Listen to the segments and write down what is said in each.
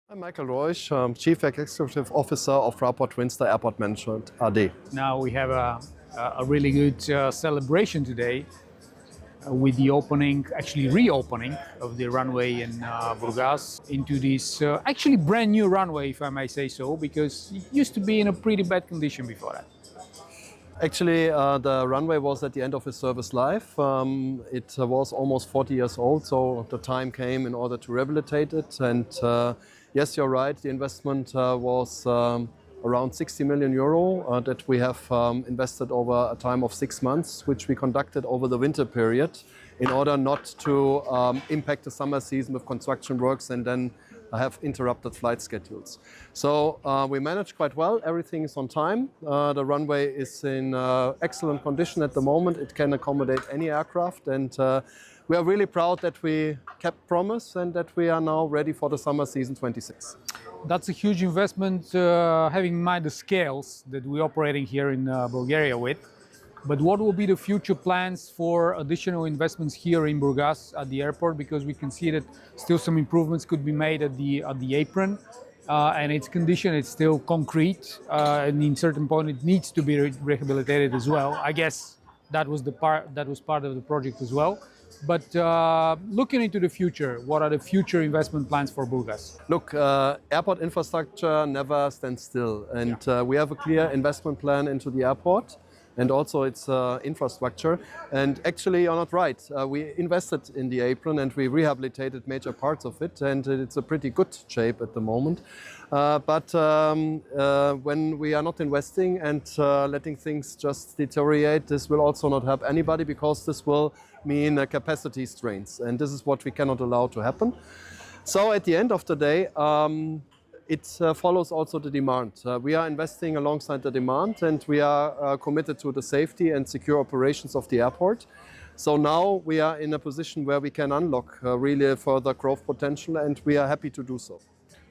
I'm Michael Reusch, Chief Executive Officer of Fraport Airport Management AD. Now we have a really good celebration today with the opening, actually reopening of the runway in Burgas into this actually brand new runway, if I may say so, because it used to be in a pretty bad condition before that. Actually, the runway was at the end of its service life. It was almost 40 years old, so the time came in order to rehabilitate it. And yes, you're right, the investment was around 60 million euro that we have invested over a time of 6 months, which we conducted over the winter period in order not to impact the summer season with construction works and then have interrupted flight schedules. So we managed quite well. Everything is on time. The runway is in excellent condition at the moment. It can accommodate any aircraft, and we are really proud that we kept promise and that we are now ready for the summer season 26. That's a huge investment, having in mind the scales that we're operating here in Bulgaria with. But what will be the future plans for additional investments here in Burgas at the airport? Because we can see that still some improvements could be made at the apron, and its condition is still concrete, and in certain point it needs to be rehabilitated as well. I guess that was part of the project as well. But looking into the future, what are the future investment plans for Burgas? Look, airport infrastructure never stands still, and we have a clear investment plan into the airport and also its infrastructure. And actually, you're not right. We invested in the apron and we rehabilitated major parts of it, and it's a pretty good shape at the moment. But when we are not investing and letting things just deteriorate, this will also not help anybody, because this will mean capacity strains, and this is what we cannot allow to happen. So at the end of the day, it follows also the demand. We are investing alongside the demand, and we are committed to the safety and secure operations of the airport. So now we are in a position where we can unlock really further growth potential, and we are happy to do so.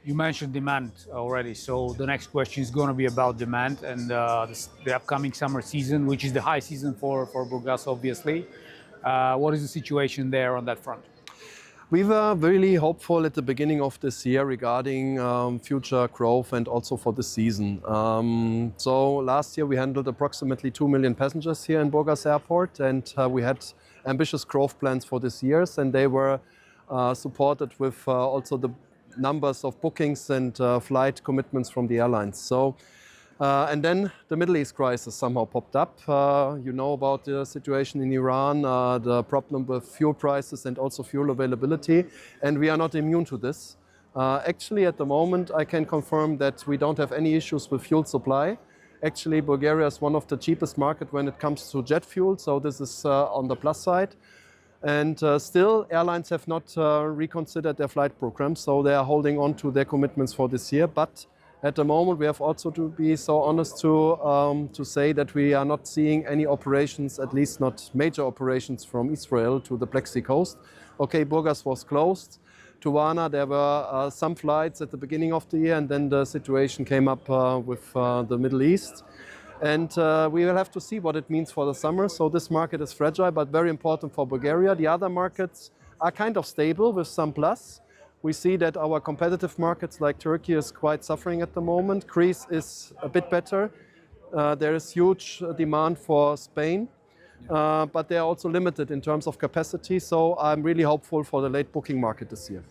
You mentioned demand already, so the next question is going to be about demand and the upcoming summer season, which is the high season for Burgas, obviously. What is the situation there on that front? We were really hopeful at the beginning of this year regarding future growth and also for the season. So last year we handled approximately 2 million passengers here in Burgas Airport, and we had ambitious growth plans for this year, and they were supported with also the numbers of bookings and flight commitments from the airlines. So. And then the Middle East crisis somehow popped up. You know about the situation in Iran, the problem with fuel prices and also fuel availability, and we are not immune to this. Actually, at the moment, I can confirm that we don't have any issues with fuel supply. Actually, Bulgaria is one of the cheapest markets when it comes to jet fuel, so this is on the plus side. And still, airlines have not reconsidered their flight programs, so they are holding on to their commitments for this year. But at the moment, we have also to be so honest to say that we are not seeing any operations, at least not major operations, from Israel to the Black Sea coast. Okay, Burgas was closed. To Varna, there were some flights at the beginning of the year, and then the situation came up with the Middle East. And we will have to see what it means for the summer. So this market is fragile, but very important for Bulgaria. The other markets are kind of stable with some plus. We see that our competitive markets like Turkey is quite suffering at the moment. Greece is a bit better. There is huge demand for Spain, but they are also limited in terms of capacity. So I'm really hopeful for the late booking market this year.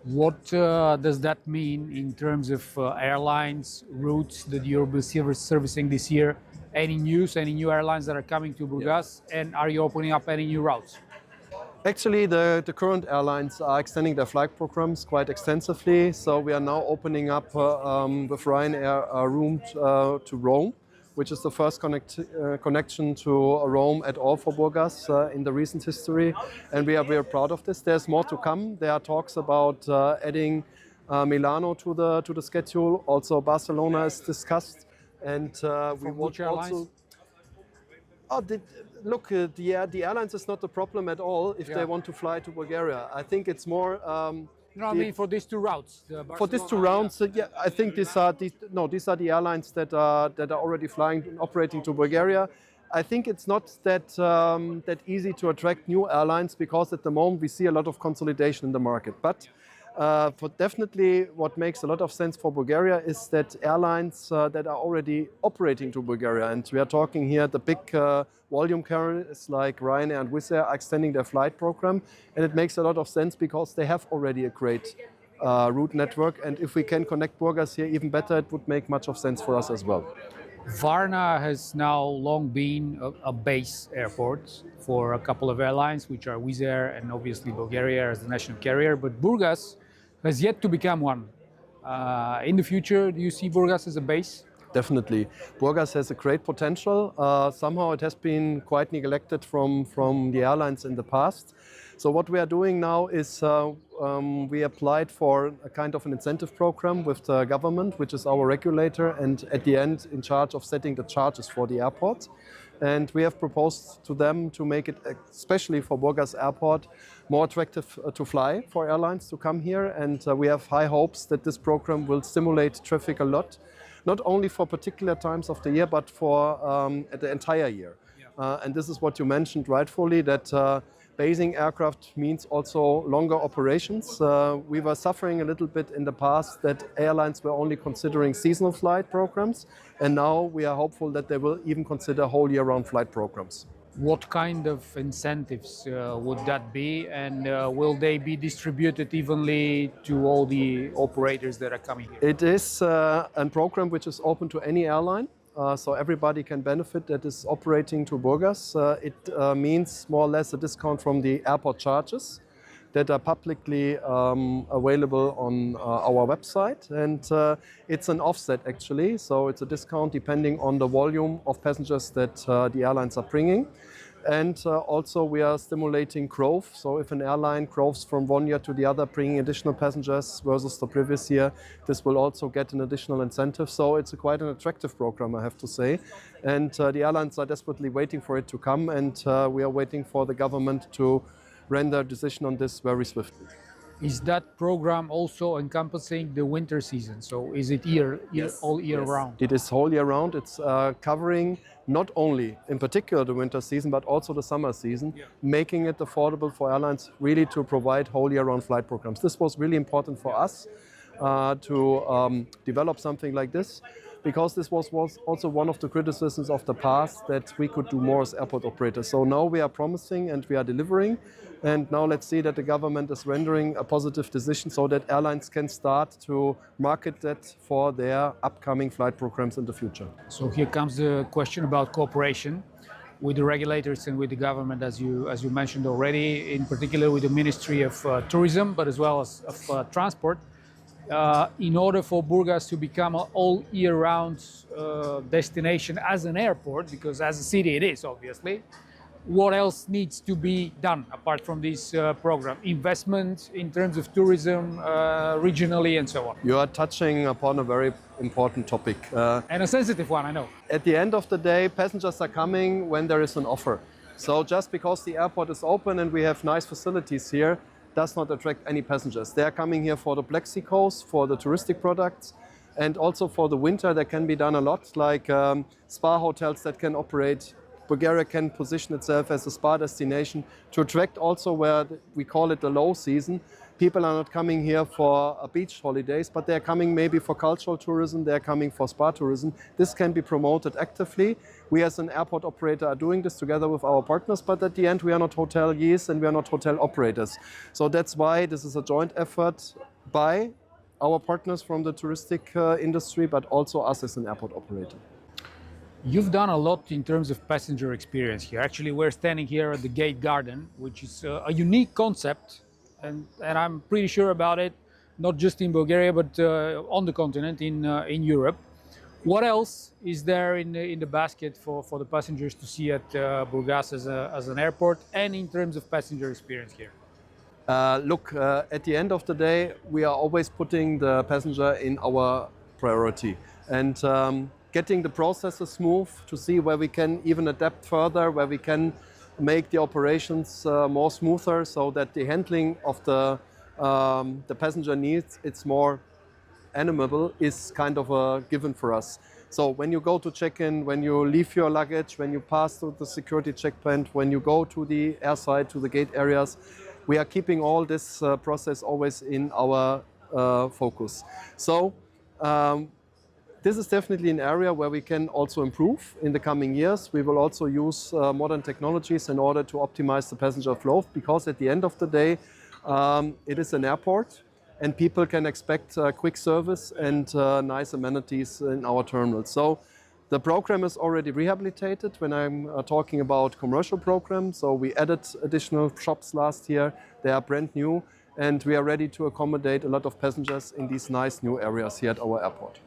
What does that mean in terms of airlines, routes that you'll be servicing this year? Any news, any new airlines that are coming to Burgas, and are you opening up any new routes? Actually, the current airlines are extending their flight programs quite extensively. So we are now opening up with Ryanair a route to Rome, which is the first connection to Rome at all for Burgas in the recent history. And we are very proud of this. There's more to come. There are talks about adding Milano to the schedule. Also, Barcelona is discussed. And we which airlines? Look, the airlines is not the problem at all if they want to fly to Bulgaria. I think it's more. No, I mean for these two routes. For these two routes, yeah, I think these are the airlines that are already flying and operating to Bulgaria. I think it's not that easy to attract new airlines, because at the moment we see a lot of consolidation in the market. But But definitely what makes a lot of sense for Bulgaria is that airlines that are already operating to Bulgaria, and we are talking here the big volume carriers like Ryanair and Wizz Air are extending their flight program, and it makes a lot of sense because they have already a great route network, and if we can connect Burgas here even better, it would make much of sense for us as well. Varna has now long been a base airport for a couple of airlines, which are Wizz Air and obviously Bulgaria as the national carrier, but Burgas has yet to become one. In the future, do you see Burgas as a base? Definitely. Burgas has a great potential. Somehow it has been quite neglected from the airlines in the past. So what we are doing now is we applied for a kind of an incentive program with the government, which is our regulator, and at the end in charge of setting the charges for the airport. And we have proposed to them to make it, especially for Burgas Airport, more attractive to fly for airlines to come here. And we have high hopes that this program will stimulate traffic a lot, not only for particular times of the year, but for the entire year. And this is what you mentioned rightfully, that basing aircraft means also longer operations. We were suffering a little bit in the past that airlines were only considering seasonal flight programs, and now we are hopeful that they will even consider whole year-round flight programs. What kind of incentives would that be, and will they be distributed evenly to all the operators that are coming here? It is a program which is open to any airline. So everybody can benefit that is operating to Burgas. It means more or less a discount from the airport charges that are publicly available on our website. And it's an offset actually. So it's a discount depending on the volume of passengers that the airlines are bringing. And also we are stimulating growth. So if an airline grows from one year to the other, bringing additional passengers versus the previous year, this will also get an additional incentive. So it's quite an attractive program, I have to say. And the airlines are desperately waiting for it to come. And we are waiting for the government to render a decision on this very swiftly. Is that program also encompassing the winter season? So is it all year round? It is whole year round. It's covering not only in particular the winter season, but also the summer season, making it affordable for airlines really to provide whole year round flight programs. This was really important for us to develop something like this, because this was also one of the criticisms of the past, that we could do more as airport operators. So now we are promising and we are delivering. And now let's see that the government is rendering a positive decision so that airlines can start to market that for their upcoming flight programs in the future. So here comes the question about cooperation with the regulators and with the government, as you mentioned already, in particular with the Ministry of Tourism, but as well as of Transport. In order for Burgas to become an all year round destination as an airport, because as a city it is obviously, what else needs to be done apart from this program? Investment in terms of tourism, regionally and so on. You are touching upon a very important topic. And a sensitive one, I know. At the end of the day, passengers are coming when there is an offer. So just because the airport is open and we have nice facilities here, does not attract any passengers. They are coming here for the Black Sea coast, for the touristic products, and also for the winter there can be done a lot, like spa hotels that can operate. Bulgaria can position itself as a spa destination to attract also where we call it the low season. People are not coming here for beach holidays, but they're coming maybe for cultural tourism, they're coming for spa tourism. This can be promoted actively. We as an airport operator are doing this together with our partners, but at the end we are not hoteliers and we are not hotel operators. So that's why this is a joint effort by our partners from the touristic industry, but also us as an airport operator. You've done a lot in terms of passenger experience here. Actually, we're standing here at the Gate Garden, which is a unique concept, and I'm pretty sure about it, not just in Bulgaria, but on the continent, in Europe. What else is there in the basket for the passengers to see at Burgas as an airport, and in terms of passenger experience here? Look, at the end of the day, we are always putting the passenger in our priority. And getting the processes smooth to see where we can even adapt further, where we can make the operations more smoother so that the handling of the passenger needs, it's more animable, is kind of a given for us. So when you go to check-in, when you leave your luggage, when you pass through the security checkpoint, when you go to the airside, to the gate areas, we are keeping all this process always in our focus. So this is definitely an area where we can also improve in the coming years. We will also use modern technologies in order to optimize the passenger flow, because at the end of the day, it is an airport and people can expect quick service and nice amenities in our terminals. So the program is already rehabilitated when I'm talking about commercial programs. So we added additional shops last year. They are brand new and we are ready to accommodate a lot of passengers in these nice new areas here at our airport.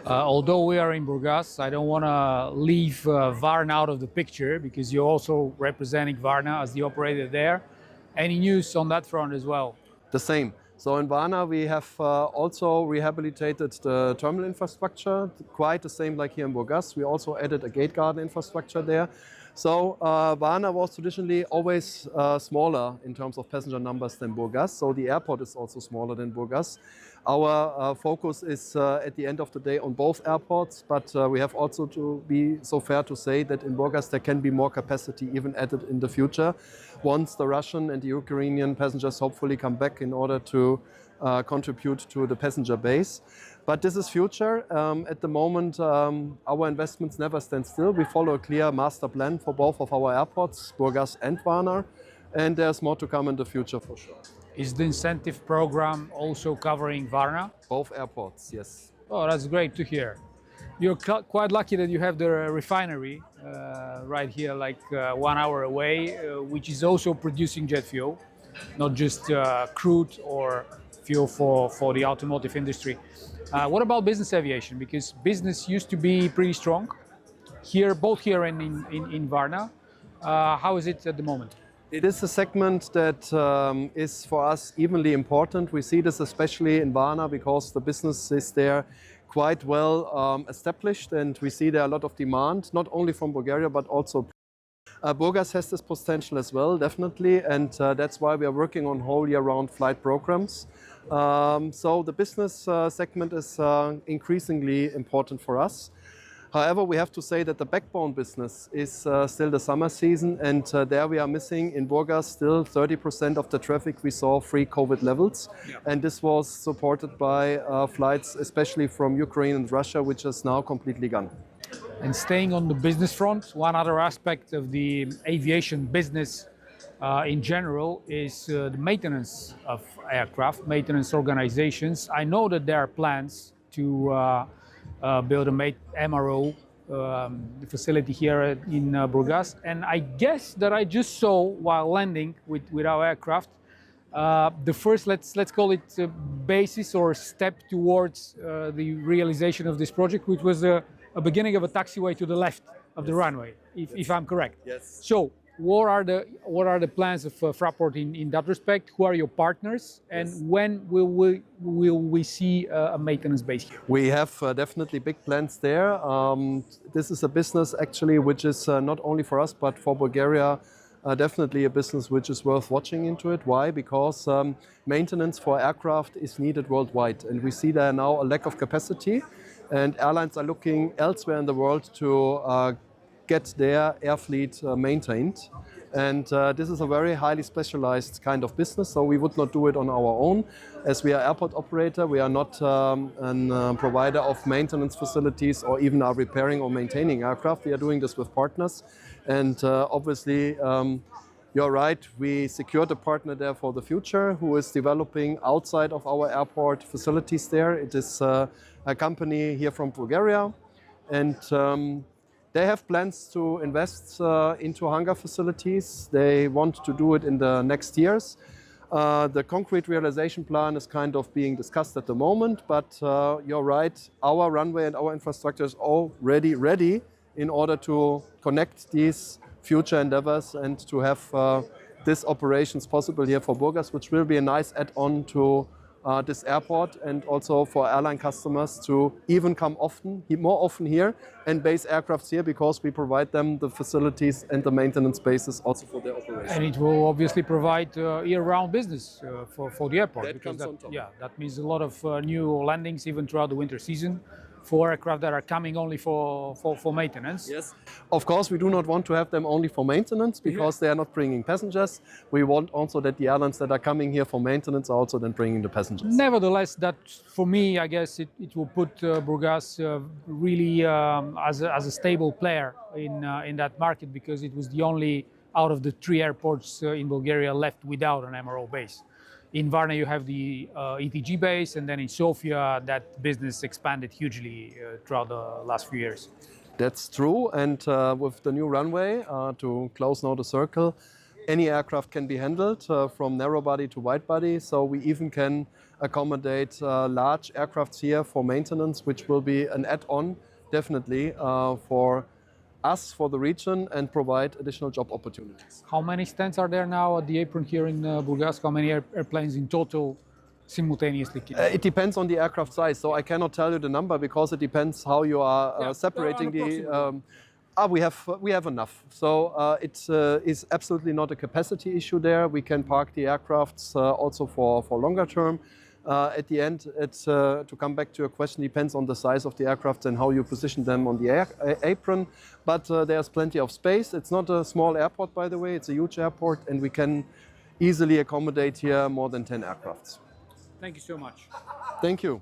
Although we are in Burgas, I don't want to leave Varna out of the picture, because you're also representing Varna as the operator there. Any news on that front as well? The same. So in Varna we have also rehabilitated the terminal infrastructure, quite the same like here in Burgas. We also added a gate garden infrastructure there. So Varna was traditionally always smaller in terms of passenger numbers than Burgas. So the airport is also smaller than Burgas. Our focus is at the end of the day on both airports, but we have also to be so fair to say that in Burgas there can be more capacity even added in the future, once the Russian and the Ukrainian passengers hopefully come back in order to contribute to the passenger base. But this is future. At the moment, our investments never stand still. We follow a clear master plan for both of our airports, Burgas and Varna, and there's more to come in the future for sure. Is the incentive program also covering Varna? Both airports, yes. Oh, that's great to hear. You're quite lucky that you have the refinery right here, like 1 hour away, which is also producing jet fuel, not just crude or fuel for the automotive industry. What about business aviation? Because business used to be pretty strong here, both here and in Varna. How is it at the moment? It is a segment that is for us evenly important. We see this especially in Varna because the business is there quite well established, and we see there a lot of demand, not only from Bulgaria but also Burgas has this potential as well, definitely, and that's why we are working on whole year-round flight programs. So the business segment is increasingly important for us. However, we have to say that the backbone business is still the summer season, and there we are missing in Burgas still 30% of the traffic we saw pre-COVID levels. Yeah. And this was supported by flights, especially from Ukraine and Russia, which is now completely gone. And staying on the business front, one other aspect of the aviation business in general is the maintenance of aircraft, maintenance organizations. I know that there are plans to build a MRO facility here in Burgas, and I guess that I just saw while landing with our aircraft the first, let's call it basis or step towards the realization of this project, which was a beginning of a taxiway to the left of the runway, if I'm correct. Yes. So what are the plans of Fraport in that respect? Who are your partners, and yes, when will we see a maintenance base here? We have definitely big plans there. This is a business actually which is not only for us but for Bulgaria definitely a business which is worth watching into it. Why? Because maintenance for aircraft is needed worldwide, and we see there now a lack of capacity, and airlines are looking elsewhere in the world to get their air fleet maintained. And this is a very highly specialized kind of business, so we would not do it on our own. As we are airport operator, we are not a provider of maintenance facilities or even are repairing or maintaining aircraft. We are doing this with partners. And obviously, you're right, we secured a partner there for the future who is developing outside of our airport facilities there. It is a company here from Bulgaria, and they have plans to invest into hangar facilities. They want to do it in the next years. The concrete realization plan is kind of being discussed at the moment, but you're right, our runway and our infrastructure is already ready in order to connect these future endeavors and to have these operations possible here for Burgas, which will be a nice add-on to this airport, and also for airline customers to even come more often here and base aircrafts here, because we provide them the facilities and the maintenance bases also for their operation. And it will obviously provide year-round business for the airport. That comes on top. Yeah, that means a lot of new landings even throughout the winter season for aircraft that are coming only for maintenance. Yes. Of course, we do not want to have them only for maintenance because they are not bringing passengers. We want also that the airlines that are coming here for maintenance are also then bringing the passengers. Nevertheless, that for me, I guess it will put Burgas really as a stable player in that market, because it was the only out of the 3 airports in Bulgaria left without an MRO base. In Varna, you have the ETG base, and then in Sofia, that business expanded hugely throughout the last few years. That's true, and with the new runway, to close now the circle, any aircraft can be handled from narrow body to wide body, so we even can accommodate large aircrafts here for maintenance, which will be an add-on definitely for us, for the region, and provide additional job opportunities. How many stands are there now at the apron here in Burgas? How many airplanes in total simultaneously? It depends on the aircraft size, so I cannot tell you the number because it depends how you are separating the. We have enough, so it is absolutely not a capacity issue there. We can park the aircrafts also for longer term. At the end, to come back to your question, depends on the size of the aircraft and how you position them on the apron. But there's plenty of space. It's not a small airport, by the way. It's a huge airport, and we can easily accommodate here more than 10 aircrafts. Thank you so much. Thank you.